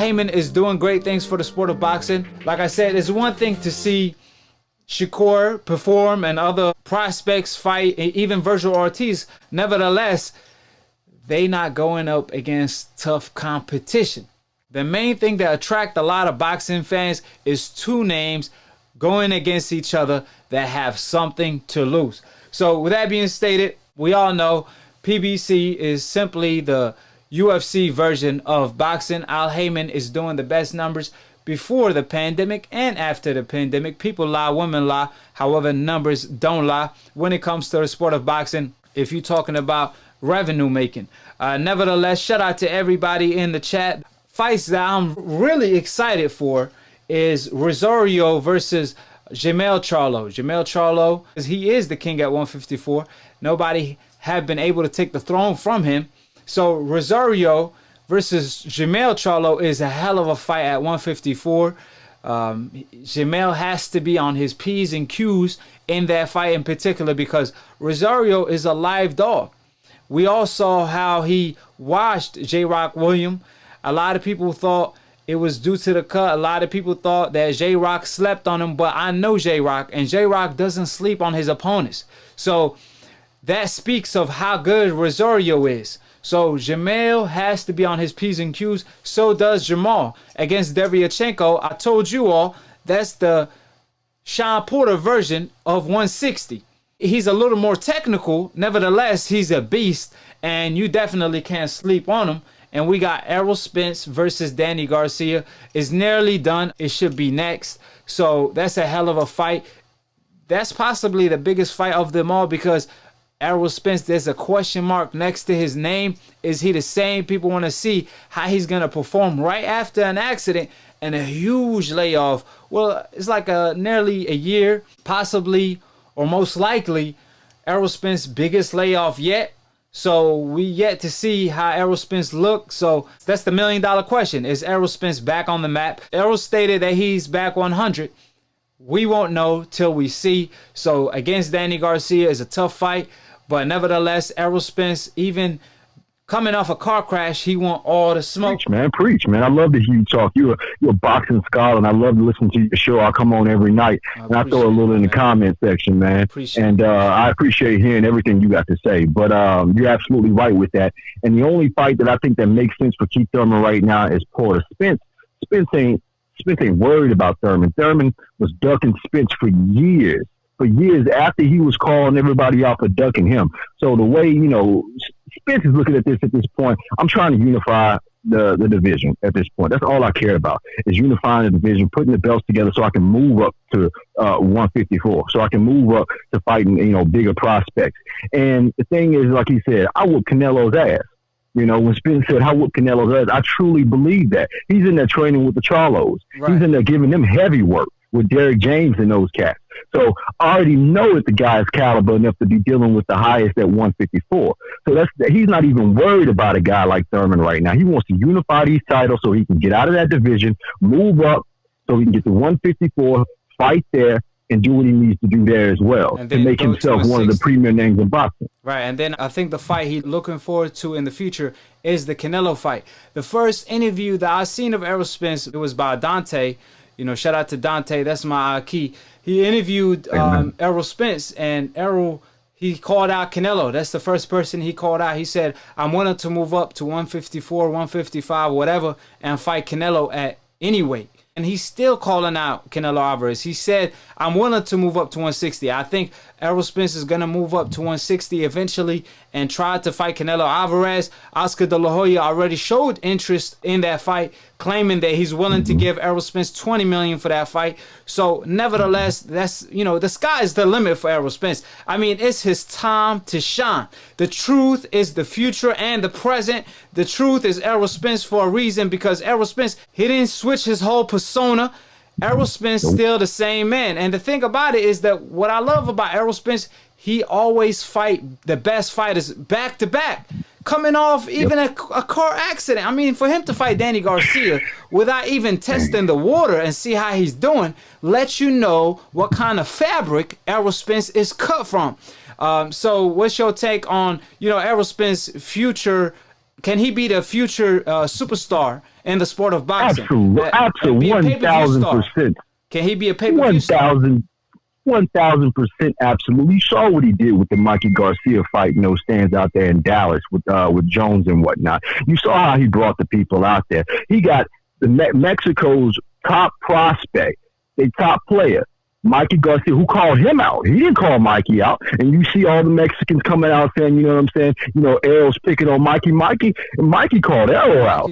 Haymon is doing great things for the sport of boxing. Like I said, it's one thing to see Shakur perform and other prospects fight, even Virgil Ortiz. Nevertheless, they not going up against tough competition. The main thing that attract a lot of boxing fans is two names going against each other that have something to lose. So with that being stated, we all know PBC is simply the UFC version of boxing. Al Haymon is doing the best numbers before the pandemic and after the pandemic. People lie, women lie. However, numbers don't lie when it comes to the sport of boxing. If you're talking about revenue making. Nevertheless, shout out to everybody in the chat. Fights that I'm really excited for is Rosario versus Jermell Charlo. Jermell Charlo, he is the king at 154. Nobody have been able to take the throne from him. So Rosario versus Jermell Charlo is a hell of a fight at 154. Jermell has to be on his P's and Q's in that fight in particular because Rosario is a live dog. We all saw how he washed J-Rock Williams. A lot of people thought it was due to the cut. A lot of people thought that J-Rock slept on him, but I know J-Rock, and J-Rock doesn't sleep on his opponents. So that speaks of how good Rosario is. So Jermell has to be on his P's and Q's. So does Jamal against Deryachenko. I told you all, that's the Sean Porter version of 160. He's a little more technical. Nevertheless, he's a beast, and you definitely can't sleep on him. And we got Errol Spence versus Danny Garcia. It's nearly done. It should be next. So that's a hell of a fight. That's possibly the biggest fight of them all because Errol Spence, there's a question mark next to his name. Is he the same? People want to see how he's going to perform right after an accident and a huge layoff. Well, it's like nearly a year, possibly or most likely Errol Spence's biggest layoff yet. So we yet to see how Errol Spence looks. So that's the $1 million question. Is Errol Spence back on the map? Errol stated that he's back 100. We won't know till we see. So against Danny Garcia is a tough fight. But nevertheless, Errol Spence, even coming off a car crash, he want all the smoke. Preach, man. I love to hear you talk. You're a boxing scholar, and I love to listen to your show. I come on every night, and I throw a little in the comment section, man. I appreciate hearing everything you got to say. But you're absolutely right with that. And the only fight that I think that makes sense for Keith Thurman right now is Porter. Spence ain't worried about Thurman. Thurman was ducking Spence for years. For years after he was calling everybody out for ducking him. So the way, Spence is looking at this point, I'm trying to unify the division at this point. That's all I care about is unifying the division, putting the belts together so I can move up to 154, so I can move up to fighting, bigger prospects. And the thing is, like he said, I whoop Canelo's ass. When Spence said, I whoop Canelo's ass, I truly believe that. He's in there training with the Charlos. Right. He's in there giving them heavy work with Derek James and those cats. So I already know that the guy's caliber enough to be dealing with the highest at 154. So he's not even worried about a guy like Thurman right now. He wants to unify these titles so he can get out of that division, move up so he can get to 154, fight there, and do what he needs to do there as well to make himself one of the premier names in boxing. Right, and then I think the fight he's looking forward to in the future is the Canelo fight. The first interview that I seen of Errol Spence, it was by Dante. Shout out to Dante. That's my Akhi. He interviewed Errol Spence, and Errol, he called out Canelo. That's the first person he called out. He said, I'm willing to move up to 154, 155, whatever, and fight Canelo at any weight. And he's still calling out Canelo Alvarez. He said, I'm willing to move up to 160. I think Errol Spence is going to move up to 160 eventually and try to fight Canelo Alvarez. Oscar De La Hoya already showed interest in that fight, claiming that he's willing to give Errol Spence $20 million for that fight. So nevertheless, that's, the sky is the limit for Errol Spence. I mean, it's his time to shine. The truth is the future and the present. The truth is Errol Spence for a reason, because Errol Spence, he didn't switch his whole persona. Errol Spence still the same man. And the thing about it is that what I love about Errol Spence, he always fight the best fighters back to back, coming off even a car accident. I mean, for him to fight Danny Garcia without even testing the water and see how he's doing, lets you know what kind of fabric Errol Spence is cut from. So what's your take on, Errol Spence's future Can he be the future superstar in the sport of boxing? Absolutely, 1,000%. Can he be a pay-per-view star? 1,000% absolutely. You saw what he did with the Mikey Garcia fight, stands out there in Dallas with Jones and whatnot. You saw how he brought the people out there. He got Mexico's top prospect, a top player, Mikey Garcia, who called him out. He didn't call Mikey out. And you see all the Mexicans coming out saying, you know what I'm saying? Errol's picking on Mikey. And Mikey called Errol out.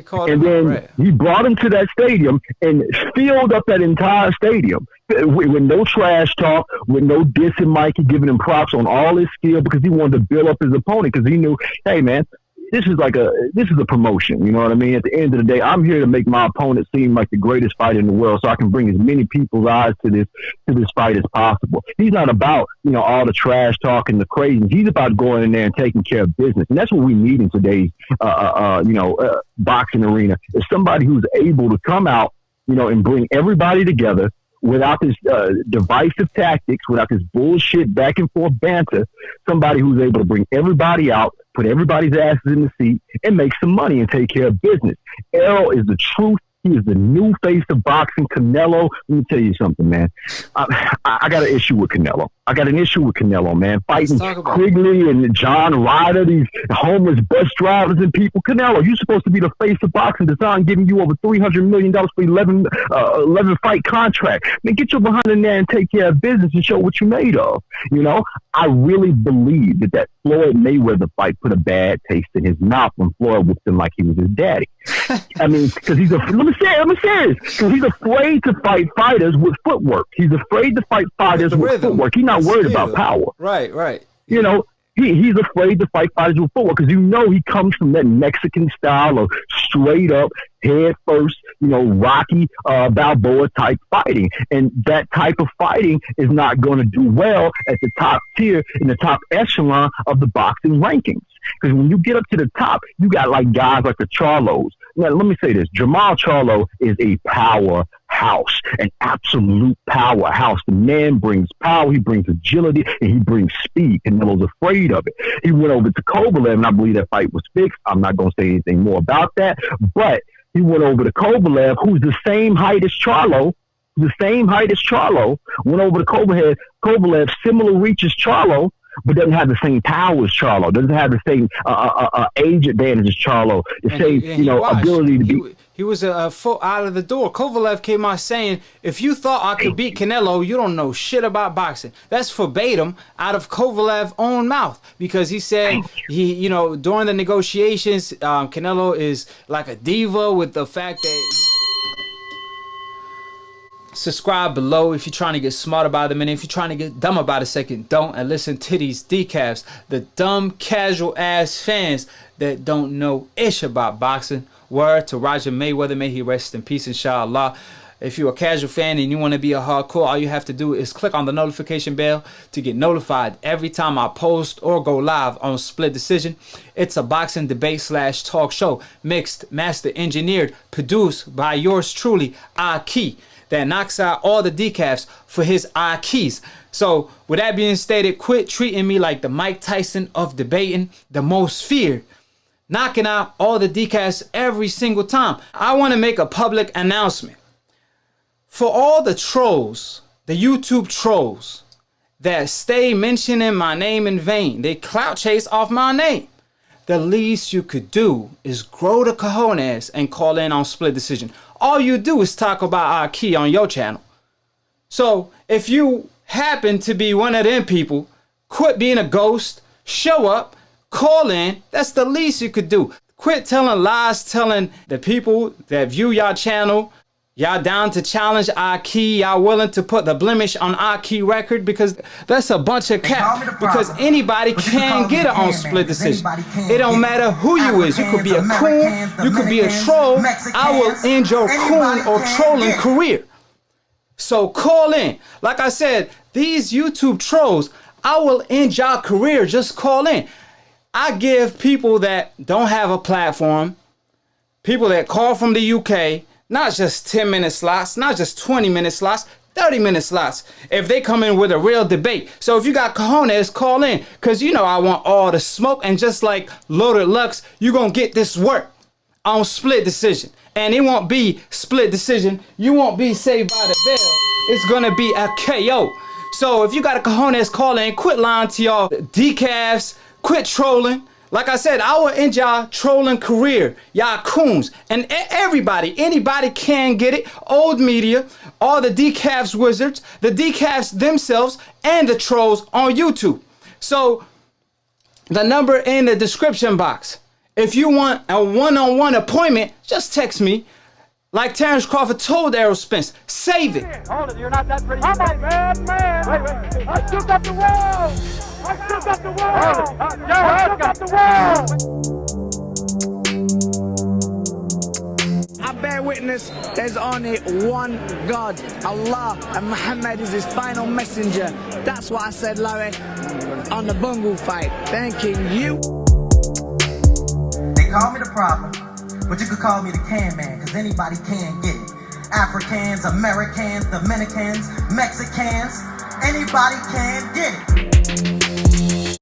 He brought him to that stadium and filled up that entire stadium with no trash talk, with no dissing Mikey, giving him props on all his skill because he wanted to build up his opponent because he knew, hey, man, this is a promotion. You know what I mean? At the end of the day, I'm here to make my opponent seem like the greatest fighter in the world so I can bring as many people's eyes to this fight as possible. He's not about, all the trash talk and the crazy. He's about going in there and taking care of business. And that's what we need in today's, boxing arena is somebody who's able to come out, and bring everybody together without this divisive tactics, without this bullshit back and forth banter, somebody who's able to bring everybody out, put everybody's asses in the seat, and make some money and take care of business. Errol is the truth. He is the new face of boxing. Canelo, let me tell you something, man. I got an issue with Canelo. Man. Fighting Quigley and John Ryder, these homeless bus drivers and people. Canelo, you're supposed to be the face of boxing. Design giving you over $300 million for 11 fight contract. Man, get your behind in there and take care of business and show what you're made of. I really believe that Floyd Mayweather fight put a bad taste in his mouth when Floyd whipped him like he was his daddy. I mean, because let me say this, because he's afraid to fight fighters with footwork. He's afraid to fight fighters with footwork. He's not worried about power. Right. He's afraid to fight fighters with footwork because he comes from that Mexican style of straight up, head first, Rocky Balboa type fighting. And that type of fighting is not going to do well at the top tier, in the top echelon of the boxing rankings. Because when you get up to the top, you got guys like the Charlos. Now, let me say this. Jamal Charlo is a powerhouse, an absolute powerhouse. The man brings power, he brings agility, and he brings speed. Canelo's afraid of it. He went over to Kovalev, and I believe that fight was fixed. I'm not going to say anything more about that. But he went over to Kovalev, who's the same height as Charlo. Went over to Kovalev, similar reach as Charlo, but doesn't have the same power as Charlo, doesn't have the same age advantage as Charlo, the same ability to be. He was a foot out of the door. Kovalev came out saying, if you thought I could beat Canelo, you don't know shit about boxing. That's verbatim out of Kovalev's own mouth, because he said during the negotiations, Canelo is like a diva with the fact that. Subscribe below if you're trying to get smart about them, and if you're trying to get dumb about a second, don't, and listen to these decafs. The dumb, casual ass fans that don't know ish about boxing. Word to Roger Mayweather, may he rest in peace, inshallah. If you're a casual fan and you want to be a hardcore, all you have to do is click on the notification bell to get notified every time I post or go live on Split Decision. It's a boxing debate / talk show, mixed, master engineered, produced by yours truly, Akhi, that knocks out all the decafs for his Akhis. So with that being stated, quit treating me like the Mike Tyson of debating, the most feared, knocking out all the decafs every single time. I want to make a public announcement. For all the trolls, the YouTube trolls that stay mentioning my name in vain, they clout chase off my name. The least you could do is grow the cojones and call in on Split Decision. All you do is talk about Akhi on your channel. So if you happen to be one of them people, quit being a ghost, show up, call in. That's the least you could do. Quit telling lies, telling the people that view your channel, y'all down to challenge Akhi, y'all willing to put the blemish on Akhi record, because that's a bunch of cap. Because anybody can get it on Split Decision. It don't matter who you is. You could be a coon, you could be a troll. I will end your coon or trolling career. So call in. Like I said, these YouTube trolls, I will end your career. Just call in. I give people that don't have a platform, people that call from the UK, not just 10-minute slots, not just 20-minute slots, 30-minute slots if they come in with a real debate. So if you got cojones, call in, because you know I want all the smoke. And just like Loaded Lux, you're going to get this work on split decision. And it won't be split decision. You won't be saved by the bell. It's going to be a KO. So if you got a cojones, call in. Quit lying to y'all decafs. Quit trolling. Like I said, I will end y'all trolling career. Y'all coons. And anybody can get it. Old media, all the decafs wizards, the decafs themselves, and the trolls on YouTube. So the number in the description box. If you want a one-on-one appointment, just text me. Like Terrence Crawford told Errol Spence, save it. Hold it, you're not that pretty. I'm a bad man. Wait. I shook up the world. I shook up the world. I shook up the world. I bear witness, there's only one God, Allah, and Muhammad is his final messenger. That's what I said, Larry, on the Bungle fight. Thanking you. They call me the problem, but you could call me the can man, because anybody can get it. Africans, Americans, Dominicans, Mexicans, anybody can get it.